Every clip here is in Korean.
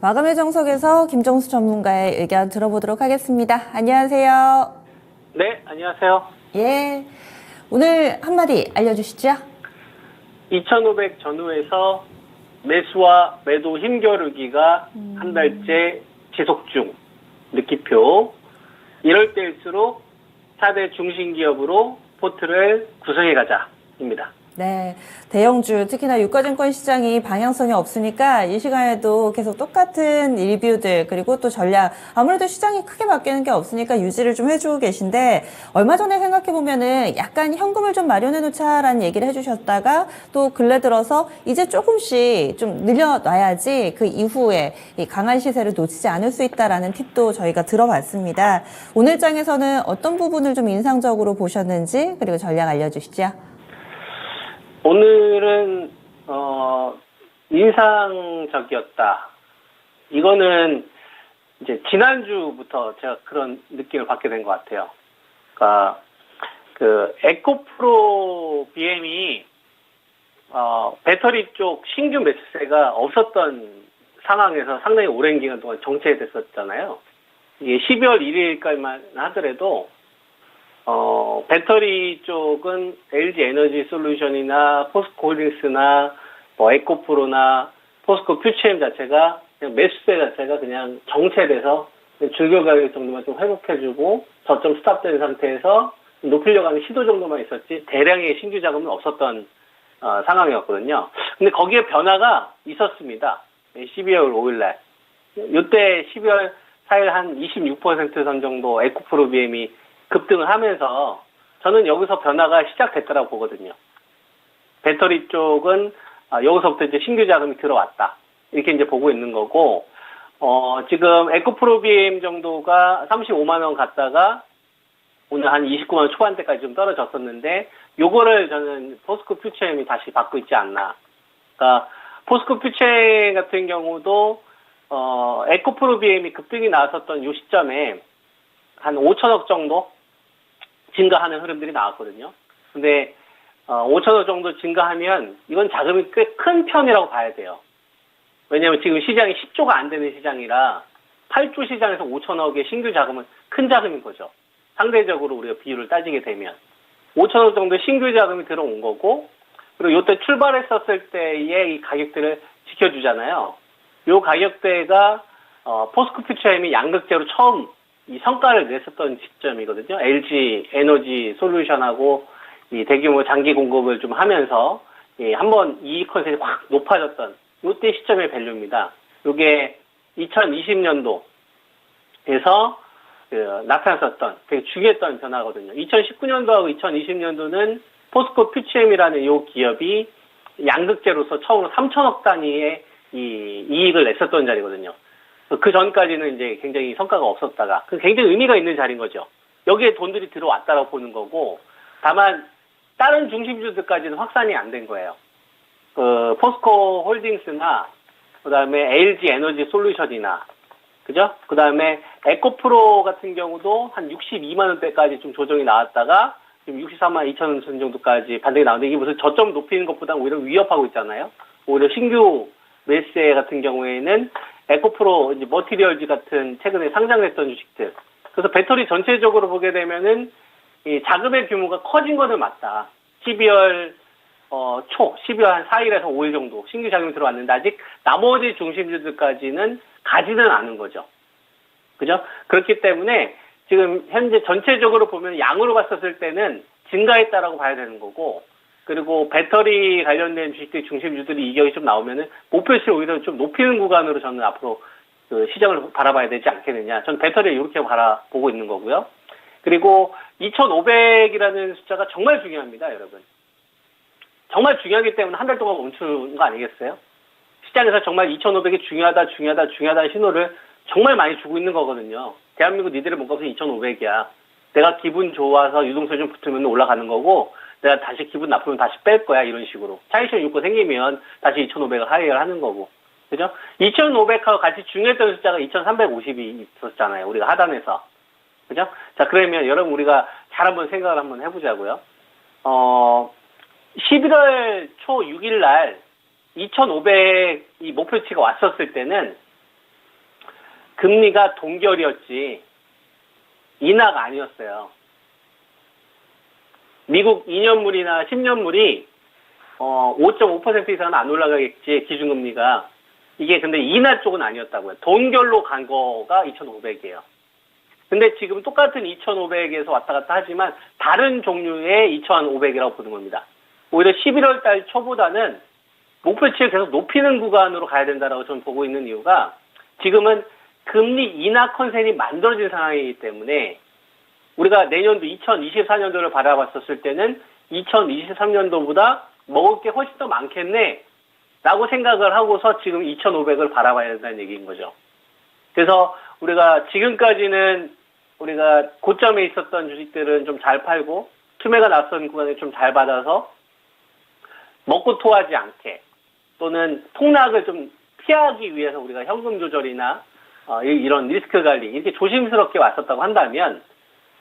마감의 정석에서 김정수 전문가의 의견 들어보도록 하겠습니다. 안녕하세요. 네, 안녕하세요. 예. 오늘 한마디 알려주시죠. 2500 전후에서 매수와 매도 힘겨루기가 한 달째 지속 중. 느낌표. 이럴 때일수록 4대 중심기업으로 포트를 구성해 가자입니다. 네. 대형주, 특히나 유가증권 시장이 방향성이 없으니까 이 시간에도 계속 똑같은 리뷰들, 그리고 또 전략, 아무래도 시장이 크게 바뀌는 게 없으니까 유지를 좀 해주고 계신데, 얼마 전에 생각해보면은 약간 현금을 좀 마련해 놓자라는 얘기를 해주셨다가, 또 근래 들어서 이제 조금씩 좀 늘려놔야지 그 이후에 이 강한 시세를 놓치지 않을 수 있다라는 팁도 저희가 들어봤습니다. 오늘 장에서는 어떤 부분을 좀 인상적으로 보셨는지, 그리고 전략 알려주시죠. 오늘은 인상적이었다. 이거는 이제 지난주부터 제가 그런 느낌을 받게 된 것 같아요. 그러니까 그 에코프로 BM이 배터리 쪽 신규 매수세가 없었던 상황에서 상당히 오랜 기간 동안 정체됐었잖아요. 이게 12월 1일까지만 하더라도 배터리 쪽은 LG 에너지 솔루션이나 포스코 홀딩스나 뭐 에코프로나 포스코 퓨처엠 자체가 그냥 매수세 자체가 그냥 정체돼서 중교 가격 정도만 좀 회복해주고 저점 스탑된 상태에서 높이려고 하는 시도 정도만 있었지 대량의 신규 자금은 없었던 상황이었거든요. 근데 거기에 변화가 있었습니다. 12월 5일날. 이때 12월 4일 한 26% 정도 에코프로 BM이 급등을 하면서 저는 여기서 변화가 시작됐다고 보거든요. 배터리 쪽은 여기서부터 이제 신규 자금이 들어왔다. 이렇게 이제 보고 있는 거고, 지금 에코프로 BM 정도가 35만 원 갔다가 오늘 한 29만 원 초반대까지 좀 떨어졌었는데, 요거를 저는 포스코 퓨처엠이 다시 받고 있지 않나. 그러니까 포스코 퓨처엠 같은 경우도 에코프로 BM이 급등이 나왔었던 요 시점에 한 5천억 정도 증가하는 흐름들이 나왔거든요. 근데 5천억 정도 증가하면 이건 자금이 꽤 큰 편이라고 봐야 돼요. 왜냐하면 지금 시장이 10조가 안 되는 시장이라 8조 시장에서 5천억의 신규 자금은 큰 자금인 거죠. 상대적으로 우리가 비율을 따지게 되면 5천억 정도 신규 자금이 들어온 거고, 그리고 이때 출발했었을 때의 이 가격대를 지켜주잖아요. 이 가격대가 포스코 퓨처엠이 양극재로 처음 이 성과를 냈었던 시점이거든요. LG 에너지 솔루션하고 이 대규모 장기 공급을 좀 하면서 한번 이익 컨셉이 확 높아졌던 이때 시점의 밸류입니다. 이게 2020년도에서 나타났었던 되게 중요했던 변화거든요. 2019년도하고 2020년도는 포스코 퓨처엠이라는 이 기업이 양극재로서 처음으로 3천억 단위의 이 이익을 냈었던 자리거든요. 그 전까지는 이제 굉장히 성과가 없었다가, 그 굉장히 의미가 있는 자리인 거죠. 여기에 돈들이 들어왔다라고 보는 거고, 다만, 다른 중심주들까지는 확산이 안 된 거예요. 포스코 홀딩스나, 그 다음에 LG 에너지 솔루션이나, 그죠? 그 다음에 에코프로 같은 경우도 한 62만원대까지 좀 조정이 나왔다가, 지금 63만 2천 원 정도까지 반등이 나오는데, 이게 무슨 저점 높이는 것보다 오히려 위협하고 있잖아요. 오히려 신규 매수세 같은 경우에는 에코프로, 이제 머티리얼즈 같은 최근에 상장됐던 주식들. 그래서 배터리 전체적으로 보게 되면은 이 자금의 규모가 커진 거는 맞다. 12월 12월 한 4일에서 5일 정도 신규 자금이 들어왔는데 아직 나머지 중심주들까지는 가지는 않은 거죠. 그죠? 그렇기 때문에 지금 현재 전체적으로 보면 양으로 봤었을 때는 증가했다라고 봐야 되는 거고, 그리고 배터리 관련된 주식들 중심주들이 이격이 좀 나오면은 목표치를 오히려 좀 높이는 구간으로 저는 앞으로 그 시장을 바라봐야 되지 않겠느냐. 저는 배터리를 이렇게 바라보고 있는 거고요. 그리고 2,500이라는 숫자가 정말 중요합니다, 여러분. 정말 중요하기 때문에 한 달 동안 멈추는 거 아니겠어요? 시장에서 정말 2,500이 중요하다는 신호를 정말 많이 주고 있는 거거든요. 대한민국 니들의 몸값은 2,500이야. 내가 기분 좋아서 유동성이 좀 붙으면 올라가는 거고, 내가 다시 기분 나쁘면 다시 뺄 거야, 이런 식으로. 차익실 욕구 생기면 다시 2,500을 하회를 하는 거고. 그죠? 2,500하고 같이 중요했던 숫자가 2,350이 있었잖아요. 우리가 하단에서. 그죠? 자, 그러면 여러분 우리가 잘 한번 생각을 한번 해보자고요. 11월 초 6일 날 2,500이 목표치가 왔었을 때는 금리가 동결이었지 인하가 아니었어요. 미국 2년물이나 10년물이 5.5% 이상은 안 올라가겠지, 기준금리가. 이게 근데 인하 쪽은 아니었다고요. 동결로 간 거가 2,500이에요. 근데 지금 똑같은 2,500에서 왔다 갔다 하지만 다른 종류의 2,500이라고 보는 겁니다. 오히려 11월 달 초보다는 목표치를 계속 높이는 구간으로 가야 된다라고 저는 보고 있는 이유가 지금은 금리 인하 컨센이 만들어진 상황이기 때문에 우리가 내년도 2024년도를 바라봤었을 때는 2023년도보다 먹을 게 훨씬 더 많겠네 라고 생각을 하고서 지금 2,500을 바라봐야 된다는 얘기인 거죠. 그래서 우리가 지금까지는 우리가 고점에 있었던 주식들은 좀 잘 팔고 투매가 낯선 구간에 좀 잘 받아서 먹고 토하지 않게 또는 폭락을 좀 피하기 위해서 우리가 현금 조절이나 이런 리스크 관리 이렇게 조심스럽게 왔었다고 한다면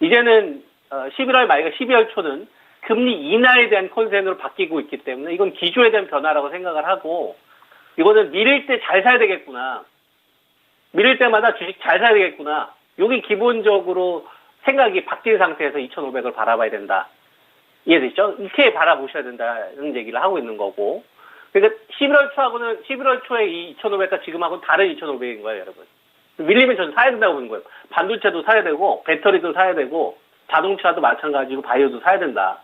이제는 11월 말과 12월 초는 금리 인하에 대한 컨센으로 바뀌고 있기 때문에 이건 기조에 대한 변화라고 생각을 하고 이거는 미릴 때 잘 사야 되겠구나. 미릴 때마다 주식 잘 사야 되겠구나. 이게 기본적으로 생각이 바뀐 상태에서 2,500을 바라봐야 된다. 이해되시죠? 이렇게 바라보셔야 된다는 얘기를 하고 있는 거고. 그러니까 11월 초에 이 2,500과 지금하고는 다른 2,500인 거예요, 여러분. 밀리면 저는 사야 된다고 보는 거예요. 반도체도 사야 되고, 배터리도 사야 되고, 자동차도 마찬가지고, 바이오도 사야 된다.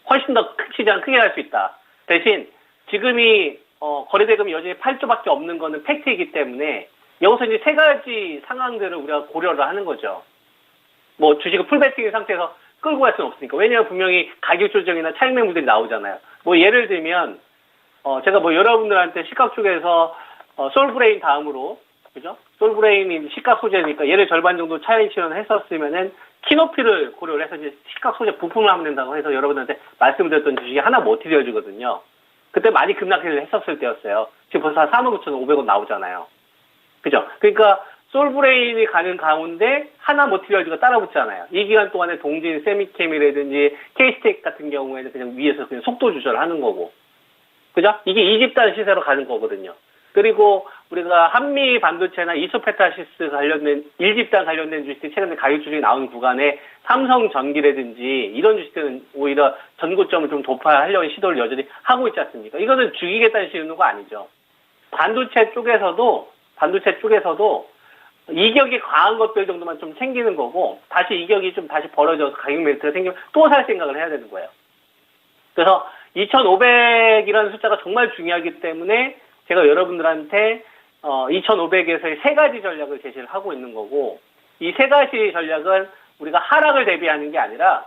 훨씬 더 시장 크게 할 수 있다. 대신 지금이 거래대금이 여전히 8조밖에 없는 거는 팩트이기 때문에 여기서 이제 세 가지 상황들을 우리가 고려를 하는 거죠. 뭐 주식을 풀베팅인 상태에서 끌고 갈 수는 없으니까. 왜냐하면 분명히 가격 조정이나 차익 매물들이 나오잖아요. 뭐 예를 들면 제가 뭐 여러분들한테 시각 쪽에서 솔브레인 다음으로 그죠? 솔브레인이 시각 소재니까 얘를 절반 정도 차익 실현했었으면은 키노피를 고려를 해서 이제 시각 소재 부품을 하면 된다고 해서 여러분한테 말씀드렸던 주식이 하나 머티리얼즈거든요. 그때 많이 급락을 했었을 때였어요. 지금 벌써 한 49,500원 나오잖아요. 그죠? 그러니까 솔브레인이 가는 가운데 하나 머티리얼즈가 따라붙잖아요. 이 기간 동안에 동진, 세미캠이라든지 케이스텍 같은 경우에는 그냥 위에서 그냥 속도 조절을 하는 거고. 그죠? 이게 2집단 시세로 가는 거거든요. 그리고 우리가 한미 반도체나 이소페타시스 관련된 1집단 관련된 주식들이 최근에 가격 조정이 나온 구간에 삼성전기라든지 이런 주식들은 오히려 전고점을 좀 돌파하려는 시도를 여전히 하고 있지 않습니까? 이거는 죽이겠다는 시도가 아니죠. 반도체 쪽에서도 이격이 강한 것들 정도만 좀 챙기는 거고 다시 이격이 좀 다시 벌어져서 가격 멜트가 생기면 또 살 생각을 해야 되는 거예요. 그래서 2,500이라는 숫자가 정말 중요하기 때문에 제가 여러분들한테 2,500에서의 세 가지 전략을 제시를 하고 있는 거고 이 세 가지 전략은 우리가 하락을 대비하는 게 아니라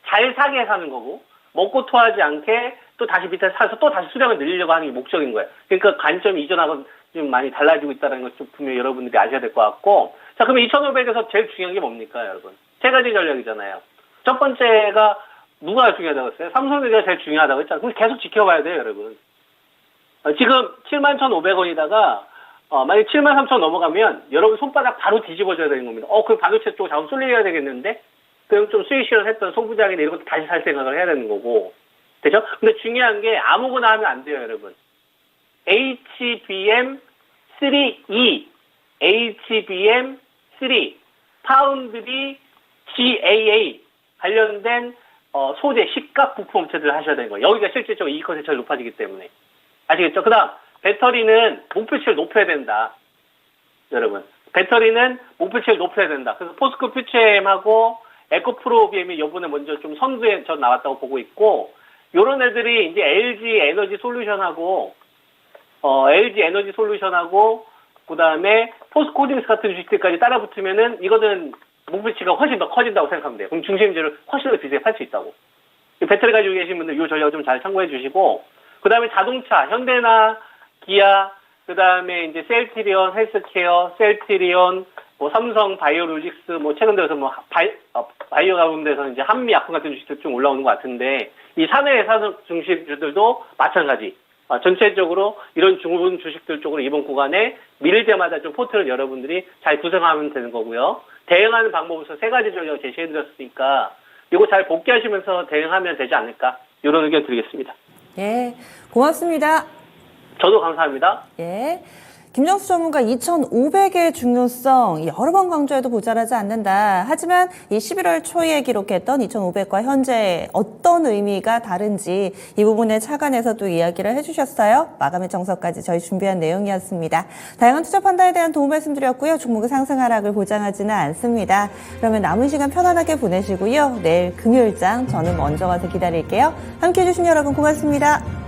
잘 사게 사는 거고 먹고 토하지 않게 또 다시 밑에 사서 또 다시 수량을 늘리려고 하는 게 목적인 거예요. 그러니까 관점이 이전하고는 좀 많이 달라지고 있다는 걸 좀 분명히 여러분들이 아셔야 될 것 같고 자 그러면 2,500에서 제일 중요한 게 뭡니까 여러분? 세 가지 전략이잖아요. 첫 번째가 누가 중요하다고 했어요? 삼성전기가 제일 중요하다고 했잖아요. 그럼 계속 지켜봐야 돼요 여러분. 지금 71,500원이다가 만약 73,000원 넘어가면 여러분 손바닥 바로 뒤집어져야 되는 겁니다. 그럼 반도체 쪽 자금 쏠려야 되겠는데? 그럼 좀 수익 실현했던 소부장이나 이런 것도 다시 살 생각을 해야 되는 거고. 되죠? 근데 중요한 게 아무거나 하면 안 돼요, 여러분. HBM3E, HBM3, 파운드리 GAA 관련된 소재, 식각 부품 업체들을 하셔야 되는 거예요. 여기가 실질적으로 이익 컨센이 제일 높아지기 때문에. 아시겠죠? 그 다음, 배터리는 목표치를 높여야 된다. 여러분. 배터리는 목표치를 높여야 된다. 그래서 포스코 퓨처엠하고 에코프로 BM이 요번에 먼저 좀 선두에 전 나왔다고 보고 있고, 요런 애들이 이제 LG 에너지 솔루션하고, 그 다음에 포스코 홀딩스 같은 주식들까지 따라 붙으면은 이거는 목표치가 훨씬 더 커진다고 생각하면 돼요. 그럼 중심지를 훨씬 더 비싸게 팔 수 있다고. 배터리 가지고 계신 분들 이 전략을 좀 잘 참고해 주시고, 그 다음에 자동차, 현대나 기아, 그 다음에 이제 셀트리온, 헬스케어, 셀트리온, 뭐 삼성 바이오로직스, 뭐 최근 들어서 뭐 바이오 가운데서 이제 한미 약품 같은 주식들 좀 올라오는 것 같은데, 이 사내 산업 중심주들도 마찬가지. 전체적으로 이런 좋은 주식들 쪽으로 이번 구간에 밀 때마다 좀 포트를 여러분들이 잘 구성하면 되는 거고요. 대응하는 방법으로서 세 가지 전략을 제시해드렸으니까 이거 잘 복귀하시면서 대응하면 되지 않을까 이런 의견 드리겠습니다. 예, 고맙습니다. 저도 감사합니다. 예. 김정수 전문가 2,500의 중요성 여러 번 강조해도 모자라지 않는다. 하지만 이 11월 초에 기록했던 2,500과 현재 어떤 의미가 다른지 이 부분에 착안해서 또 이야기를 해주셨어요. 마감의 정석까지 저희 준비한 내용이었습니다. 다양한 투자 판단에 대한 도움 말씀드렸고요. 종목의 상승 하락을 보장하지는 않습니다. 그러면 남은 시간 편안하게 보내시고요. 내일 금요일장 저는 먼저 가서 기다릴게요. 함께해 주신 여러분 고맙습니다.